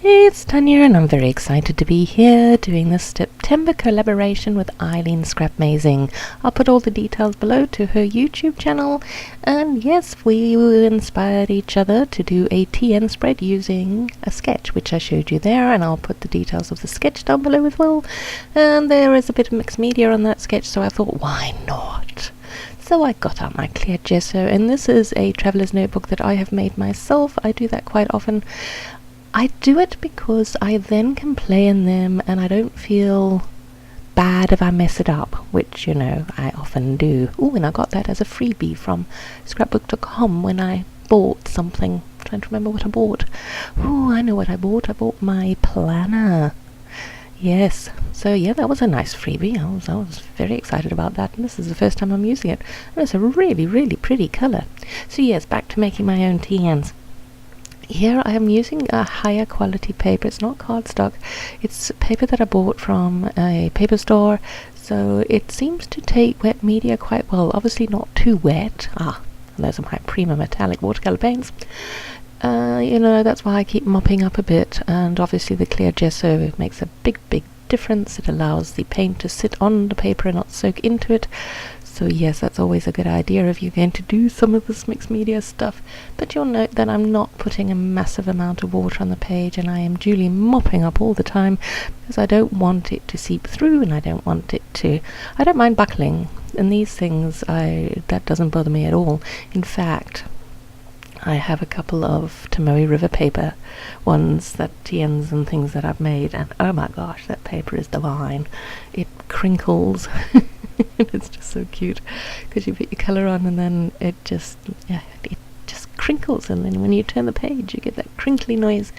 It's Tanya and I'm very excited to be here doing this September collaboration with Eileen Scrapmazing. I'll put all the details below to her YouTube channel, and yes, we inspired each other to do a TN spread using a sketch which I showed you there, and I'll put the details of the sketch down below as well. And there is a bit of mixed media on that sketch, so I thought, why not? So I got out my clear gesso, and this is a traveler's notebook that I have made myself. I do that quite often. I do it because I then can play in them and I don't feel bad if I mess it up, which, you know, I often do. Ooh, and I got that as a freebie from scrapbook.com when I bought something. I'm trying to remember what I bought. Ooh, I know what I bought. I bought my planner. Yes, so yeah, that was a nice freebie. I was very excited about that, and this is the first time I'm using it. And it's a really, really pretty colour. So yes, back to making my own TNs. Here I am using a higher quality paper. It's not cardstock. It's paper that I bought from a paper store. So it seems to take wet media quite well. Obviously not too wet. Those are my Prima metallic watercolor paints. You know, that's why I keep mopping up a bit. And obviously the clear gesso makes a big difference. It allows the paint to sit on the paper and not soak into it. So yes, that's always a good idea if you're going to do some of this mixed media stuff. But you'll note that I'm not putting a massive amount of water on the page, and I am duly mopping up all the time because I don't want it to seep through, and I don't mind buckling. And these things, that doesn't bother me at all. In fact, I have a couple of Tomoe River paper ones, that TNs and things that I've made, and oh my gosh, that paper is divine. It crinkles. It's just so cute because you put your colour on and then it just crinkles, and then when you turn the page you get that crinkly noise.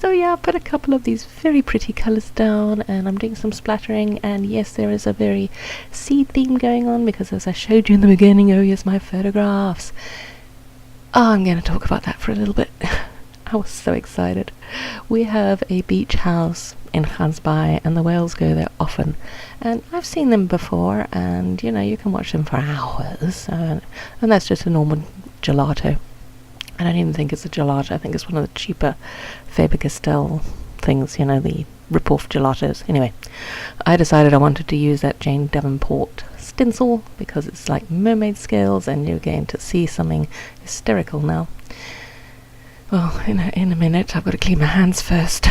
So yeah, I've put a couple of these very pretty colours down, and I'm doing some splattering, and yes, there is a very sea theme going on because, as I showed you in the beginning, oh yes, my photographs. I'm going to talk about that for a little bit. I was so excited. We have a beach house in Gansbaai, and the whales go there often, and I've seen them before, and you know, you can watch them for hours, and that's just a normal gelato. I don't even think it's a gelato. I think it's one of the cheaper Faber-Castell things, you know, the rip-off gelatos. Anyway, I decided I wanted to use that Jane Davenport stencil because it's like mermaid scales, and you're going to see something hysterical now. Well, in a minute, I've got to clean my hands first.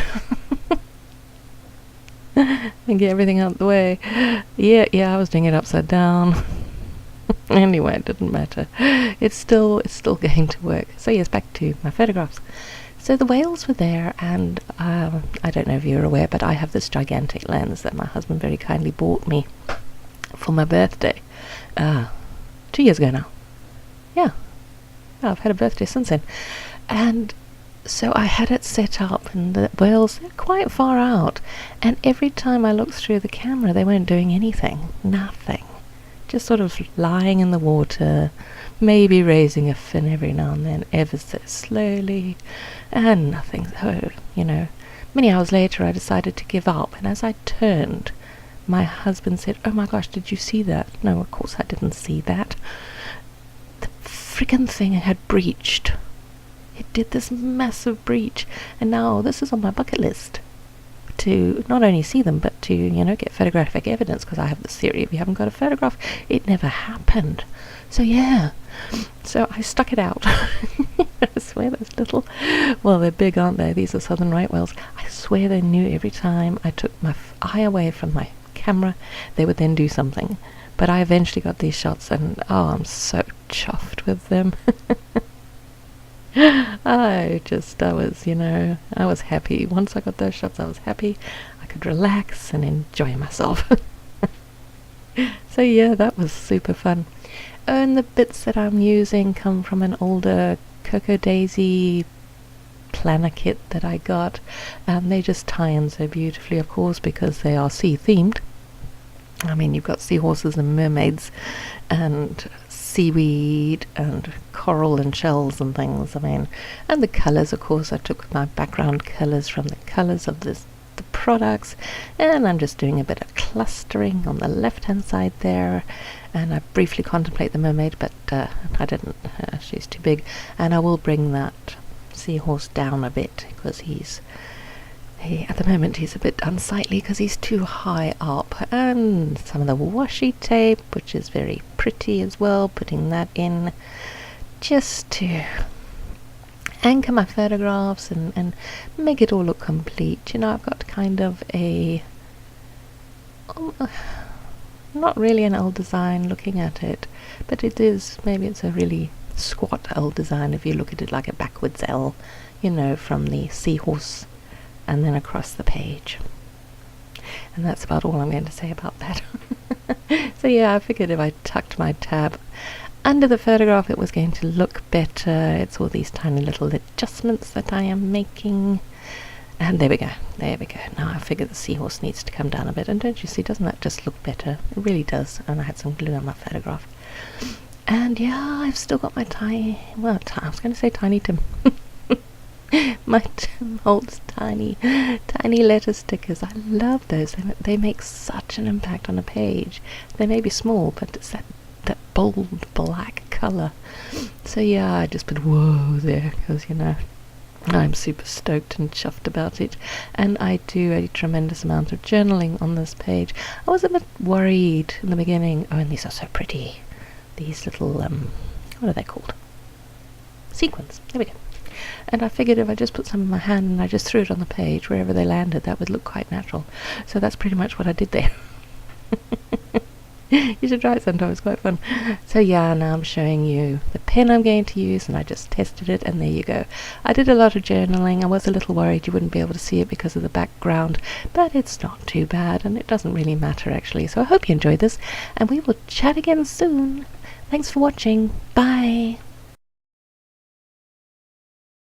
And get everything out of the way. Yeah, I was doing it upside down. Anyway, it didn't matter. It's still going to work. So yes, back to my photographs. So the whales were there, and I don't know if you're aware, but I have this gigantic lens that my husband very kindly bought me for my birthday 2 years ago now. Yeah, I've had a birthday since then. And so I had it set up, and the whales, they're quite far out, and every time I looked through the camera they weren't doing anything. Nothing. Just sort of lying in the water, maybe raising a fin every now and then, ever so slowly, and nothing. So, you know, many hours later I decided to give up, and as I turned, my husband said, "Oh my gosh, did you see that?" No, of course I didn't see that. The friggin' thing had breached. It did this massive breach, and now this is on my bucket list to not only see them, but to, you know, get photographic evidence, because I have this theory, if you haven't got a photograph, it never happened. So yeah, so I stuck it out. I swear those little, well, they're big, aren't they? These are southern right whales. I swear they knew every time I took my eye away from my camera, they would then do something. But I eventually got these shots, and oh, I'm so chuffed with them. I was happy. Once I got those shots, I was happy. I could relax and enjoy myself. So yeah, that was super fun. And the bits that I'm using come from an older Cocoa Daisy planner kit that I got, and they just tie in so beautifully, of course, because they are sea themed. I mean, you've got seahorses and mermaids and seaweed and coral and shells and things. I mean, and the colours, of course, I took my background colours from the colours of the products, and I'm just doing a bit of clustering on the left hand side there, and I briefly contemplate the mermaid, but I didn't. She's too big, and I will bring that seahorse down a bit because he's At the moment he's a bit unsightly because he's too high up, and some of the washi tape, which is very pretty as well, putting that in just to anchor my photographs and make it all look complete. You know, I've got kind of a not really an old design looking at it, but it is, maybe it's a really squat old design if you look at it like a backwards L, you know, from the seahorse and then across the page. And that's about all I'm going to say about that. So yeah, I figured if I tucked my tab under the photograph it was going to look better. It's all these tiny little adjustments that I am making. And there we go. Now I figure the seahorse needs to come down a bit. And don't you see, doesn't that just look better? It really does. And I had some glue on my photograph. And yeah, I've still got my I was going to say Tiny Tim. My Tim holds tiny letter stickers. I love those. They make such an impact on a page. They may be small, but it's that bold black colour. So yeah, I just put whoa there because, you know, I'm super stoked and chuffed about it. And I do a tremendous amount of journaling on this page. I was a bit worried in the beginning. Oh, and these are so pretty. These little, what are they called? Sequins. There we go. And I figured if I just put some in my hand and I just threw it on the page, wherever they landed, that would look quite natural. So that's pretty much what I did there. You should try it sometime, it's quite fun. So yeah, now I'm showing you the pen I'm going to use, and I just tested it, and there you go. I did a lot of journaling. I was a little worried you wouldn't be able to see it because of the background, but it's not too bad, and it doesn't really matter actually. So I hope you enjoyed this, and we will chat again soon. Thanks for watching. Bye.